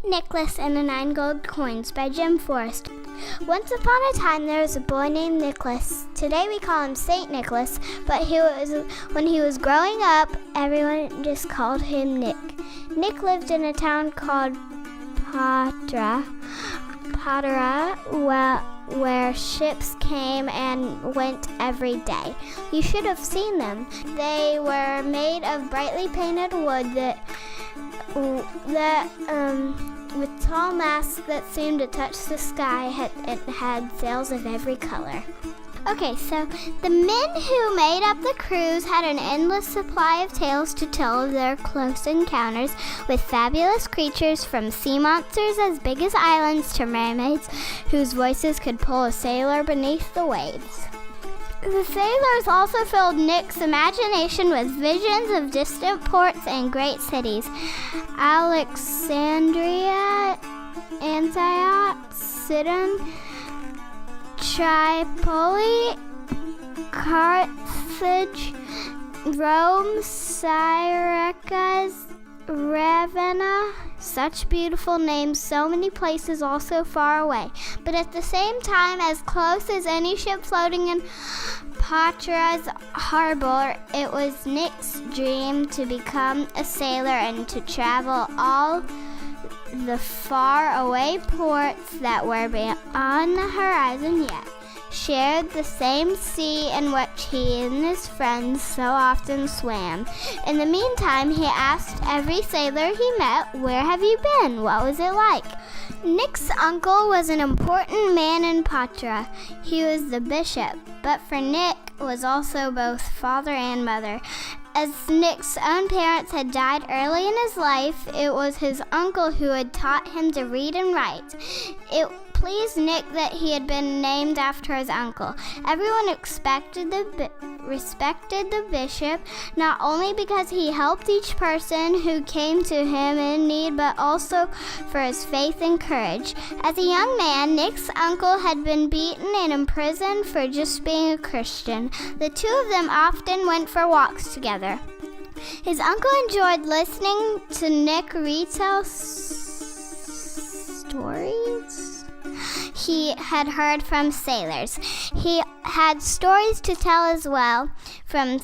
Nicholas and the 9 Gold Coins by Jim Forrest. Once upon a time there was a boy named Nicholas. Today we call him Saint Nicholas, but when he was growing up, everyone just called him Nick. Nick lived in a town called Patara, where ships came and went every day. You should have seen them. They were made of brightly painted wood that with tall masts that seemed to touch the sky. It had sails of every color. Okay, so the men who made up the crews had an endless supply of tales to tell of their close encounters with fabulous creatures, from sea monsters as big as islands to mermaids whose voices could pull a sailor beneath the waves. The sailors also filled Nick's imagination with visions of distant ports and great cities. Alexandria, Antioch, Sidon, Tripoli, Carthage, Rome, Syracuse, Ravenna. Such beautiful names, so many places all so far away, but at the same time as close as any ship floating in Patara's harbor. It was Nick's dream to become a sailor and to travel all the far away ports that were beyond the horizon, yet shared the same sea in which he and his friends so often swam. In the meantime, he asked every sailor he met, "Where have you been? What was it like?" Nick's uncle was an important man in Patara. He was the bishop, but for Nick was also both father and mother. As Nick's own parents had died early in his life, it was his uncle who had taught him to read and write. It pleased Nick that he had been named after his uncle. Everyone respected the bishop, not only because he helped each person who came to him in need, but also for his faith and courage. As a young man, Nick's uncle had been beaten and imprisoned for just being a Christian. The two of them often went for walks together. His uncle enjoyed listening to Nick retell stories he had heard from sailors. He had stories to tell as well, some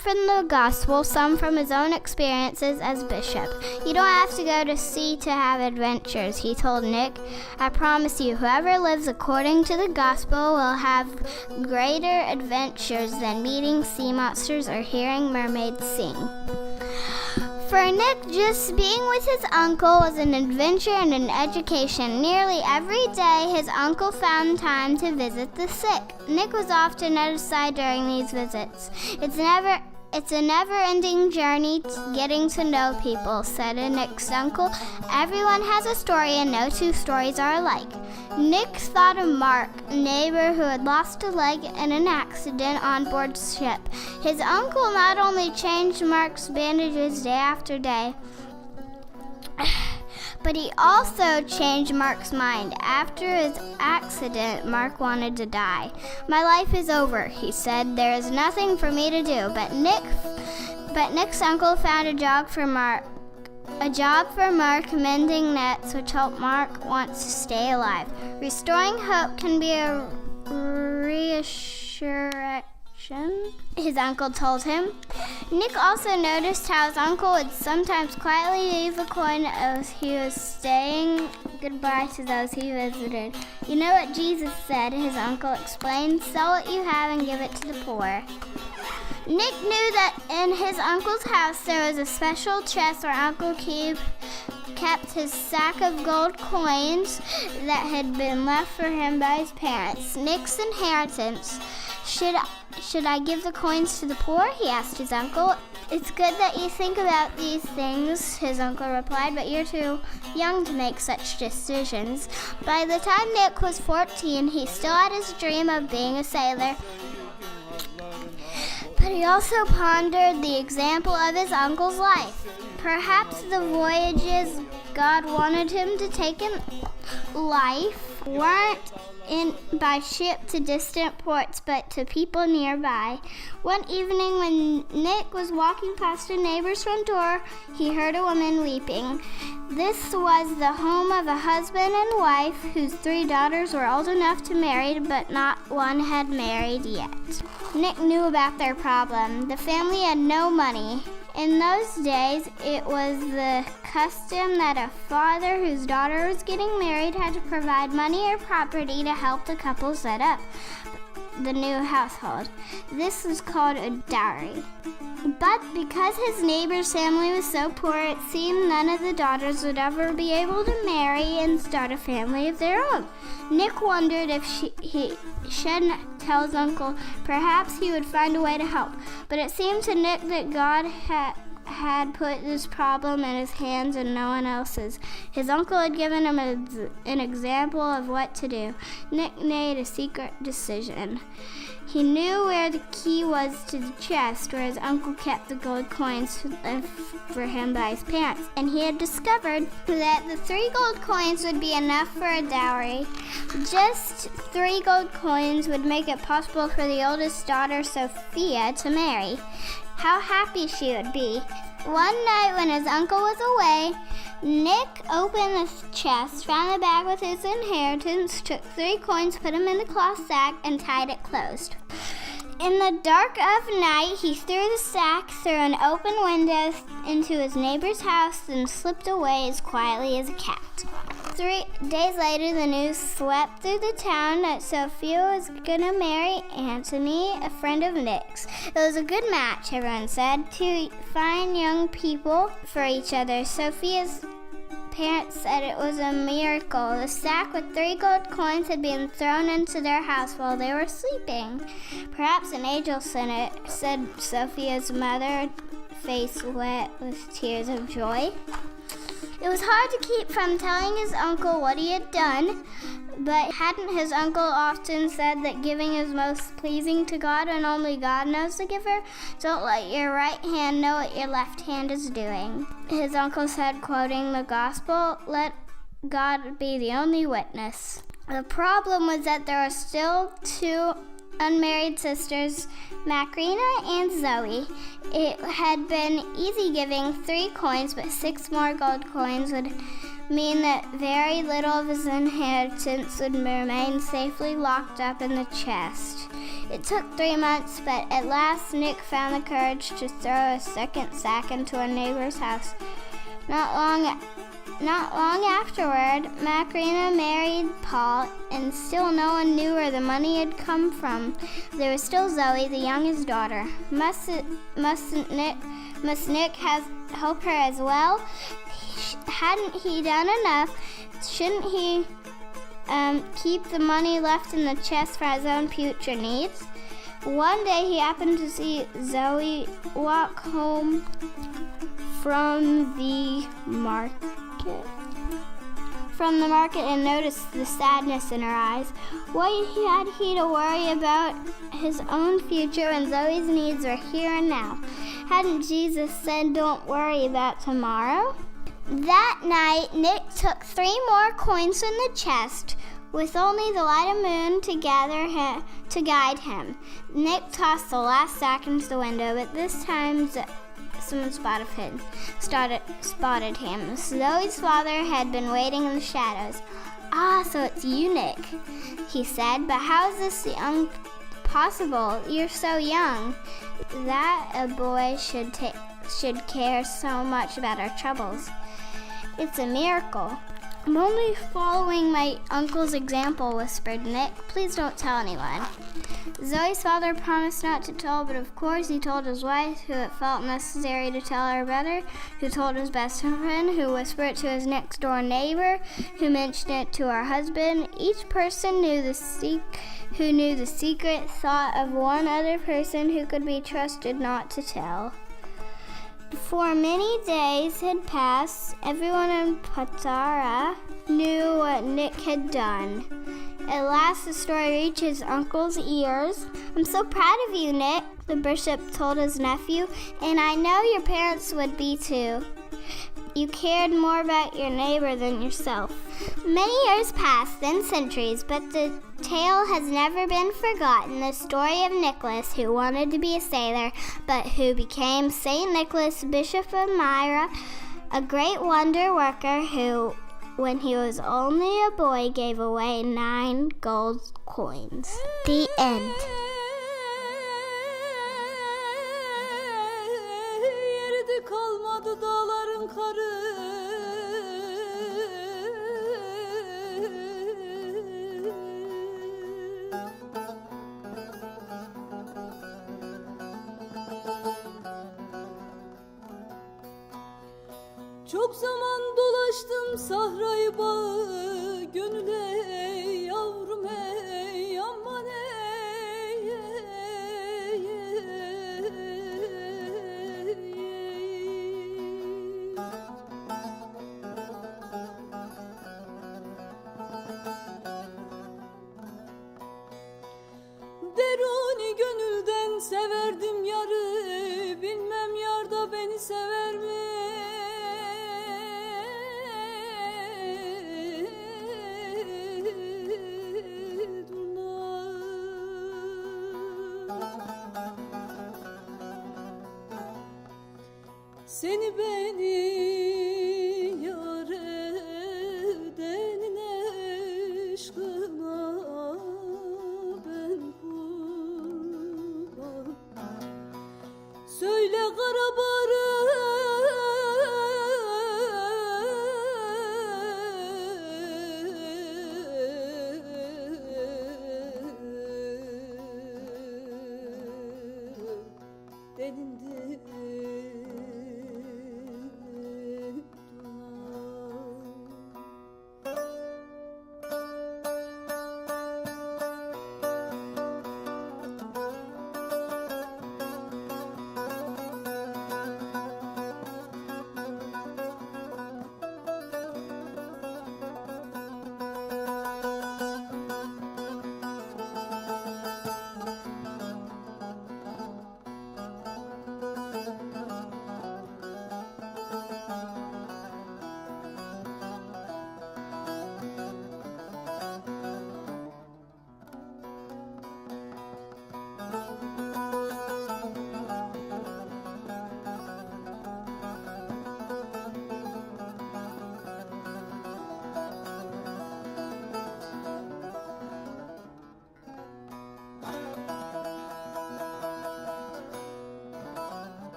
from the gospel, some from his own experiences as bishop. "You don't have to go to sea to have adventures," he told Nick. "I promise you, whoever lives according to the gospel will have greater adventures than meeting sea monsters or hearing mermaids sing." For Nick, just being with his uncle was an adventure and an education. Nearly every day, his uncle found time to visit the sick. Nick was often at his side during these visits. It's a never-ending journey getting to know people," said Nick's uncle. "Everyone has a story, and no two stories are alike." Nick thought of Mark, a neighbor who had lost a leg in an accident on board ship. His uncle not only changed Mark's bandages day after day, but he also changed Mark's mind. After his accident, Mark wanted to die. "My life is over," he said. "There is nothing for me to do." But Nick's uncle found a job for Mark mending nets, which helped Mark want to stay alive. Restoring hope can be a reassuration, his uncle told him. Nick also noticed how his uncle would sometimes quietly leave a coin as he was saying goodbye to those he visited. "You know what Jesus said," his uncle explained. "Sell what you have and give it to the poor." Nick knew that in his uncle's house there was a special chest where Uncle kept his sack of gold coins that had been left for him by his parents. Nick's inheritance. Should I give the coins to the poor?" he asked his uncle. "It's good that you think about these things," his uncle replied, "but you're too young to make such decisions." By the time Nick was 14, he still had his dream of being a sailor. But he also pondered the example of his uncle's life. Perhaps the voyages God wanted him to take in life weren't by ship to distant ports, but to people nearby. One evening when Nick was walking past a neighbor's front door, he heard a woman weeping. This was the home of a husband and wife whose 3 daughters were old enough to marry, but not one had married yet. Nick knew about their problem. The family had no money. In those days, it was the custom that a father whose daughter was getting married had to provide money or property to help the couple set up the new household. This was called a dowry. But because his neighbor's family was so poor, it seemed none of the daughters would ever be able to marry and start a family of their own. Nick wondered if he shouldn't tell his uncle. Perhaps he would find a way to help. But it seemed to Nick that God had put this problem in his hands and no one else's. His uncle had given him an example of what to do. Nick made a secret decision. He knew where the key was to the chest where his uncle kept the gold coins left for him by his parents, and he had discovered that the 3 gold coins would be enough for a dowry. Just 3 gold coins would make it possible for the oldest daughter, Sophia, to marry. How happy she would be. One night when his uncle was away, Nick opened the chest, found the bag with his inheritance, took 3 coins, put them in the cloth sack, and tied it closed. In the dark of night, he threw the sack through an open window into his neighbor's house and slipped away as quietly as a cat. 3 days later, the news swept through the town that Sophia was going to marry Anthony, a friend of Nick's. It was a good match, everyone said, 2 fine young people for each other. Sophia's parents said it was a miracle. The sack with 3 gold coins had been thrown into their house while they were sleeping. Perhaps an angel sent it, said Sophia's mother, face wet with tears of joy. It was hard to keep from telling his uncle what he had done, but hadn't his uncle often said that giving is most pleasing to God and only God knows the giver? Don't let your right hand know what your left hand is doing. His uncle said, quoting the gospel, "Let God be the only witness." The problem was that there were still 2 unmarried sisters, Macrina and Zoe. It had been easy giving 3 coins, but 6 more gold coins would mean that very little of his inheritance would remain safely locked up in the chest. It took 3 months, but at last Nick found the courage to throw a second sack into a neighbor's house. Not long afterward, Macrina married Paul, and still no one knew where the money had come from. There was still Zoe, the youngest daughter. Must Nick help her as well? Hadn't he done enough? Shouldn't he keep the money left in the chest for his own future needs? One day he happened to see Zoe walk home from the market and noticed the sadness in her eyes. What had he to worry about his own future when Zoe's needs were here and now? Hadn't Jesus said, "Don't worry about tomorrow"? That night, Nick took 3 more coins from the chest, with only the light of moon to guide him. Nick tossed the last sack into the window, but this time someone spotted him. Zoe's father had been waiting in the shadows. "Ah, so it's you, Nick," he said. "But how is this possible? You're so young." "That a boy should care so much about our troubles. It's a miracle." "I'm only following my uncle's example," whispered Nick. "Please don't tell anyone." Zoe's father promised not to tell, but of course he told his wife, who it felt necessary to tell her brother, who told his best friend, who whispered it to his next door neighbor, who mentioned it to her husband. Each person who knew the secret thought of one other person who could be trusted not to tell. Before many days had passed, everyone in Patara knew what Nick had done. At last the story reached his uncle's ears. "I'm so proud of you, Nick," the bishop told his nephew, "and I know your parents would be too." You cared more about your neighbor than yourself. Many years passed, then centuries, but the tale has never been forgotten. The story of Nicholas, who wanted to be a sailor, but who became St. Nicholas, Bishop of Myra, a great wonder worker who, when he was only a boy, gave away 9 gold coins. The end. Yeri kalmadı dağların karı. Çok zaman dolaştım sahrayı bağı, gönül ey yavrum ey aman ey, ey, ey. Deruni gönülden severdim yarı, bilmem yar da beni sever mi? Seni beni